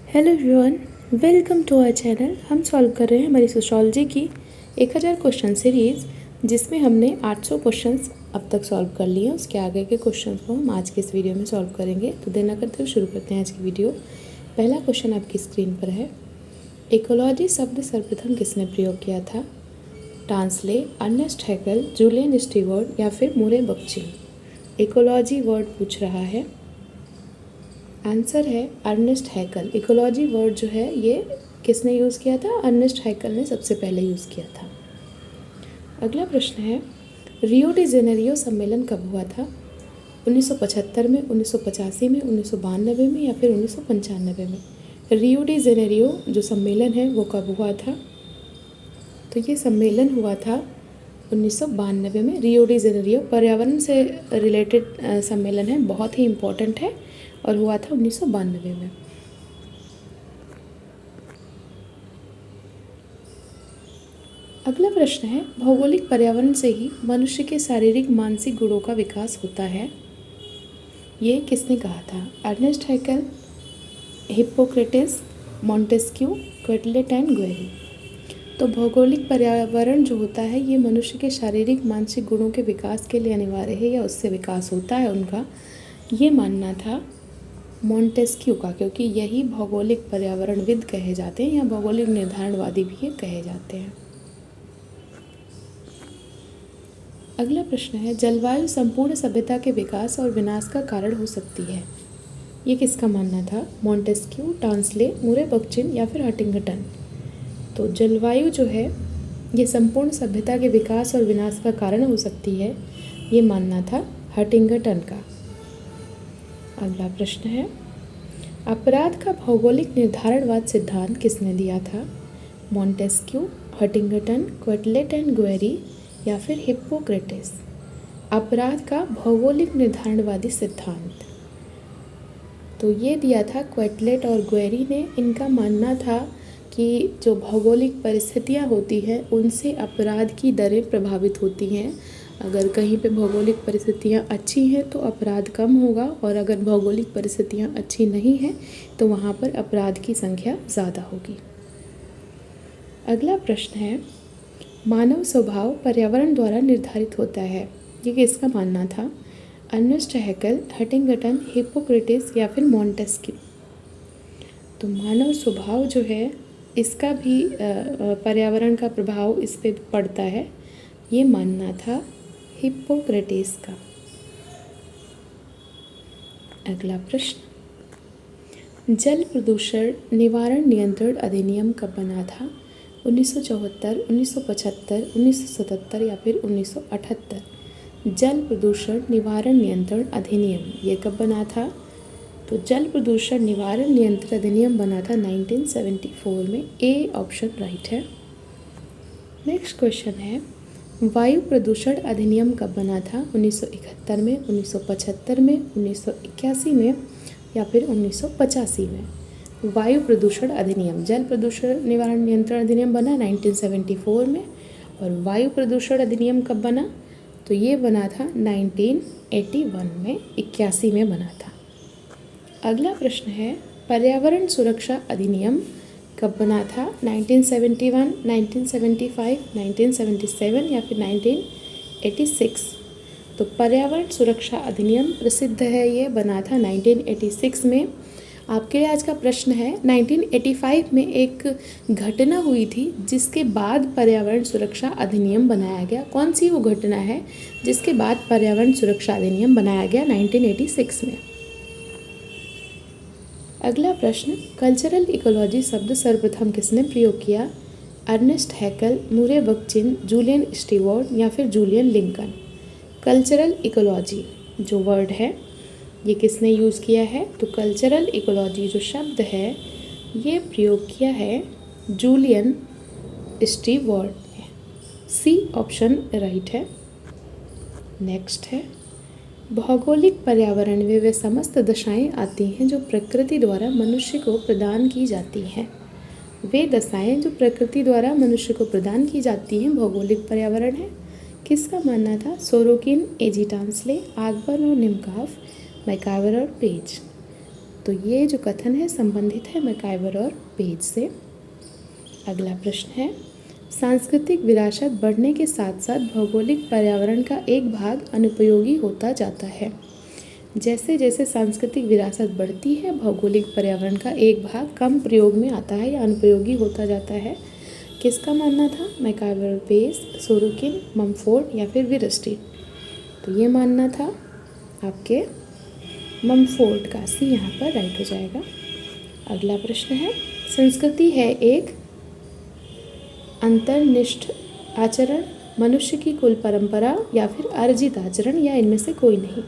Hello everyone, welcome to our channel. हम solve कर रहे हैं हमारी सोशियोलॉजी की 1000 क्वेश्चन सीरीज़, जिसमें हमने 800 क्वेश्चंस अब तक सॉल्व कर लिए हैं। उसके आगे के क्वेश्चंस को हम आज के इस वीडियो में सॉल्व करेंगे। तो देर न करते हुए शुरू करते हैं आज की वीडियो। पहला क्वेश्चन आपकी स्क्रीन पर है। इकोलॉजी शब्द सर्वप्रथम किसने प्रयोग किया था? Tansley, Ernest Haeckel, Julian Steward या फिर मुरे बख्चिन। इकोलॉजी वर्ड पूछ रहा है। आंसर है अर्नेस्ट हैकेल। इकोलॉजी वर्ड जो है ये किसने यूज़ किया था? अर्नेस्ट हैकेल ने सबसे पहले यूज़ किया था। अगला प्रश्न है, रियो डी जेनेरियो सम्मेलन कब हुआ था? 1975 में, 1985 में, 1992 में या फिर 1995 में। रियो डी जेनेरियो जो सम्मेलन है वो कब हुआ था? तो ये सम्मेलन हुआ था 1992 में। रियो डी जेनेरियो पर्यावरण से रिलेटेड सम्मेलन है, बहुत ही इम्पोर्टेंट है और हुआ था 1992 में। अगला प्रश्न है, भौगोलिक पर्यावरण से ही मनुष्य के शारीरिक मानसिक गुणों का विकास होता है। ये किसने कहा था? Ernest Haeckel, Hippocrates, Montesquieu, Quetelet and Guerry. तो भौगोलिक पर्यावरण जो होता है ये मनुष्य के शारीरिक मानसिक गुणों के विकास के लिए अनिवार्य है या उससे विकास होता है उनका, ये मानना था मॉन्टेस्क्यू का, क्योंकि यही भौगोलिक पर्यावरणविद कहे जाते हैं या भौगोलिक निर्धारणवादी भी ये कहे जाते हैं। अगला प्रश्न है, जलवायु संपूर्ण सभ्यता के विकास और विनाश का कारण हो सकती है। ये किसका मानना था? मॉन्टेस्क्यू, टांसले, मुरे बख्चिन या फिर हंटिंगटन। तो जलवायु जो है ये संपूर्ण सभ्यता के विकास और विनाश का कारण हो सकती है, ये मानना था हंटिंगटन का। अगला प्रश्न है, अपराध का भौगोलिक निर्धारणवाद सिद्धांत किसने दिया था? मॉन्टेस्क्यू, हंटिंगटन, क्वेटलेट एंड गुएरी या फिर हिप्पोक्रेटिस। अपराध का भौगोलिक निर्धारणवादी सिद्धांत तो ये दिया था क्वेटलेट और गुएरी ने। इनका मानना था कि जो भौगोलिक परिस्थितियाँ होती हैं उनसे अपराध की दरें प्रभावित होती हैं। अगर कहीं पे भौगोलिक परिस्थितियाँ अच्छी हैं तो अपराध कम होगा, और अगर भौगोलिक परिस्थितियाँ अच्छी नहीं हैं तो वहाँ पर अपराध की संख्या ज़्यादा होगी। अगला प्रश्न है, मानव स्वभाव पर्यावरण द्वारा निर्धारित होता है। ये किसका मानना था? अर्नेस्ट हैकेल, हंटिंगटन, हिप्पोक्रेटिस या फिर मॉन्टेस्क्यू। तो मानव स्वभाव जो है इसका भी पर्यावरण का प्रभाव इस पर पड़ता है, ये मानना था हिप्पोक्रेटिस का। अगला प्रश्न, जल प्रदूषण निवारण नियंत्रण अधिनियम कब बना था? 1974, 1975, 1977 या फिर 1978। जल प्रदूषण निवारण नियंत्रण अधिनियम ये कब बना था? तो जल प्रदूषण निवारण नियंत्रण अधिनियम बना था 1974 में। ए ऑप्शन राइट है। नेक्स्ट क्वेश्चन है, वायु प्रदूषण अधिनियम कब बना था? 1971 में, 1975 में, 1981 में या फिर 1985 में। वायु प्रदूषण अधिनियम, जल प्रदूषण निवारण नियंत्रण अधिनियम बना 1974 में, और वायु प्रदूषण अधिनियम कब बना? तो ये बना था 1981 में, 81 में बना था। अगला प्रश्न है, पर्यावरण सुरक्षा अधिनियम कब बना था? 1971, 1975, 1977 या फिर 1986। तो पर्यावरण सुरक्षा अधिनियम प्रसिद्ध है, ये बना था 1986 में। आपके लिए आज का प्रश्न है, 1985 में एक घटना हुई थी जिसके बाद पर्यावरण सुरक्षा अधिनियम बनाया गया। कौन सी वो घटना है जिसके बाद पर्यावरण सुरक्षा अधिनियम बनाया गया 1986 में? अगला प्रश्न, कल्चरल इकोलॉजी शब्द सर्वप्रथम किसने प्रयोग किया? अर्नेस्ट हैकेल, मुरे बख्चिन, जूलियन स्टीवर्ट या फिर जूलियन लिंकन। कल्चरल इकोलॉजी जो वर्ड है ये किसने यूज़ किया है? तो कल्चरल इकोलॉजी जो शब्द है ये प्रयोग किया है जूलियन स्टीवर्ट ने। सी ऑप्शन राइट है। नेक्स्ट है, भौगोलिक पर्यावरण में वे समस्त दशाएं आती हैं जो प्रकृति द्वारा मनुष्य को प्रदान की जाती हैं। वे दशाएं जो प्रकृति द्वारा मनुष्य को प्रदान की जाती हैं भौगोलिक पर्यावरण है। किसका मानना था? सोरोकिन, एजी टांसले, आगबर्न और निमकाफ, मैकावर और पेज। तो ये जो कथन है संबंधित है मैकाइवर और पेज से। अगला प्रश्न है, सांस्कृतिक विरासत बढ़ने के साथ साथ भौगोलिक पर्यावरण का एक भाग अनुपयोगी होता जाता है। जैसे जैसे सांस्कृतिक विरासत बढ़ती है, भौगोलिक पर्यावरण का एक भाग कम प्रयोग में आता है या अनुपयोगी होता जाता है। किसका मानना था? मैकाइवर, पेज, सोरोकिन, मम्फोर्ड या फिर वीरस्टीन। तो ये मानना था आपके मम्फोर्ड का, सी यहाँ पर राइट हो जाएगा। अगला प्रश्न है, संस्कृति है एक अंतर्निष्ठ आचरण, मनुष्य की कुल परंपरा या फिर अर्जित आचरण या इनमें से कोई नहीं।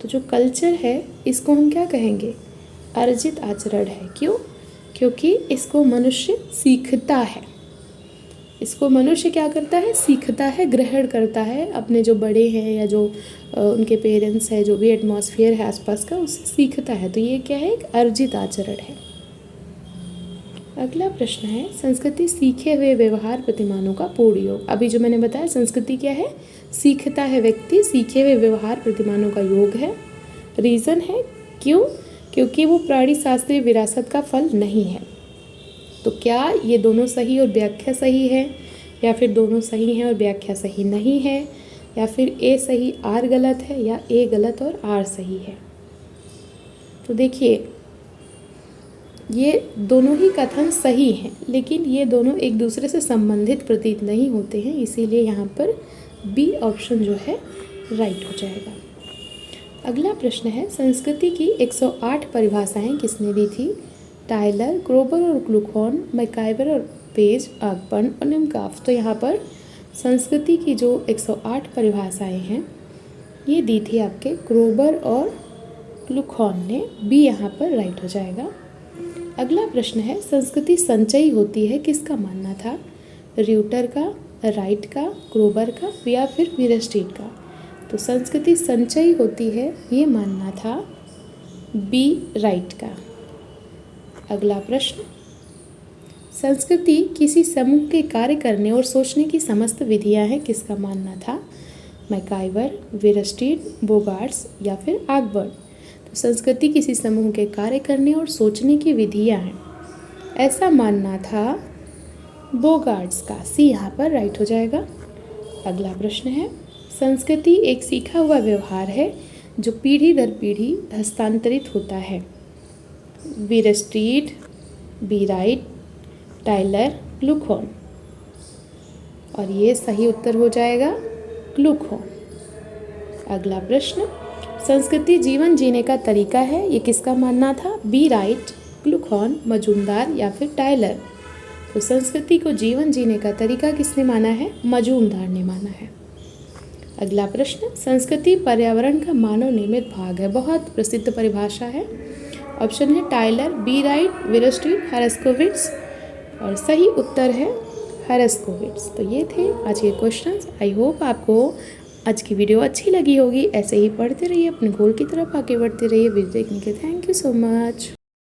तो जो कल्चर है इसको हम क्या कहेंगे? अर्जित आचरण है। क्यों? क्योंकि इसको मनुष्य सीखता है। इसको मनुष्य क्या करता है? सीखता है, ग्रहण करता है। अपने जो बड़े हैं या जो उनके पेरेंट्स हैं, जो भी एटमॉस्फेयर है आसपास का, उससे सीखता है। तो ये क्या है? एक अर्जित आचरण है। अगला प्रश्न है, संस्कृति सीखे हुए व्यवहार प्रतिमानों का पूर्ण योग। अभी जो मैंने बताया, संस्कृति क्या है? सीखता है व्यक्ति, सीखे हुए व्यवहार प्रतिमानों का योग है। रीज़न है क्यों? क्योंकि वो प्राणी शास्त्रीय विरासत का फल नहीं है। तो क्या ये दोनों सही और व्याख्या सही है, या फिर दोनों सही हैं और व्याख्या सही नहीं है, या फिर ए सही आर गलत है, या ए गलत और आर सही है? तो देखिए, ये दोनों ही कथन सही हैं, लेकिन ये दोनों एक दूसरे से संबंधित प्रतीत नहीं होते हैं, इसीलिए यहाँ पर बी ऑप्शन जो है राइट हो जाएगा। अगला प्रश्न है, संस्कृति की 108 परिभाषाएं किसने दी थी? टायलर, ग्रोबर और क्लूखॉन, मैकाइवर और पेज, आगबर्न और निमकाफ। तो यहाँ पर संस्कृति की जो 108 परिभाषाएं हैं ये दी थी आपके ग्रोबर और क्लूखॉन ने। बी यहाँ पर राइट हो जाएगा। अगला प्रश्न है, संस्कृति संचयी होती है, किसका मानना था? र्यूटर का, राइट का, ग्रोबर का या फिर वीरस्टीन का? तो संस्कृति संचयी होती है, ये मानना था बी राइट का। अगला प्रश्न, संस्कृति किसी समूह के कार्य करने और सोचने की समस्त विधियां हैं, किसका मानना था? मैकाइवर, वीरस्टीन, बोगार्ट्स या फिर आगबर्न? तो संस्कृति किसी समूह के कार्य करने और सोचने की विधियां हैं, ऐसा मानना था बोगार्ट्स का। सी यहाँ पर राइट हो जाएगा। अगला प्रश्न है, संस्कृति एक सीखा हुआ व्यवहार है जो पीढ़ी दर पीढ़ी हस्तांतरित होता है। वीरस्टीन, बी राइट, टायलर, क्लूखॉन। और ये सही उत्तर हो जाएगा क्लूखॉन। अगला प्रश्न, संस्कृति जीवन जीने का तरीका है, ये किसका मानना था? बी राइट, क्लूखॉन, मजूमदार या फिर टायलर? तो संस्कृति को जीवन जीने का तरीका किसने माना है? मजूमदार ने माना है। अगला प्रश्न, संस्कृति पर्यावरण का मानव निर्मित भाग है। बहुत प्रसिद्ध परिभाषा है। ऑप्शन है टायलर, बी राइट, वीरस्टीन, हेरास्कोविट्ज और सही उत्तर है हेरास्कोविट्ज। तो ये थे आज के क्वेश्चंस। आई होप आपको आज की वीडियो अच्छी लगी होगी। ऐसे ही पढ़ते रहिए, अपने गोल की तरफ आगे बढ़ते रहिए। वीडियो देखने के लिए थैंक यू सो मच।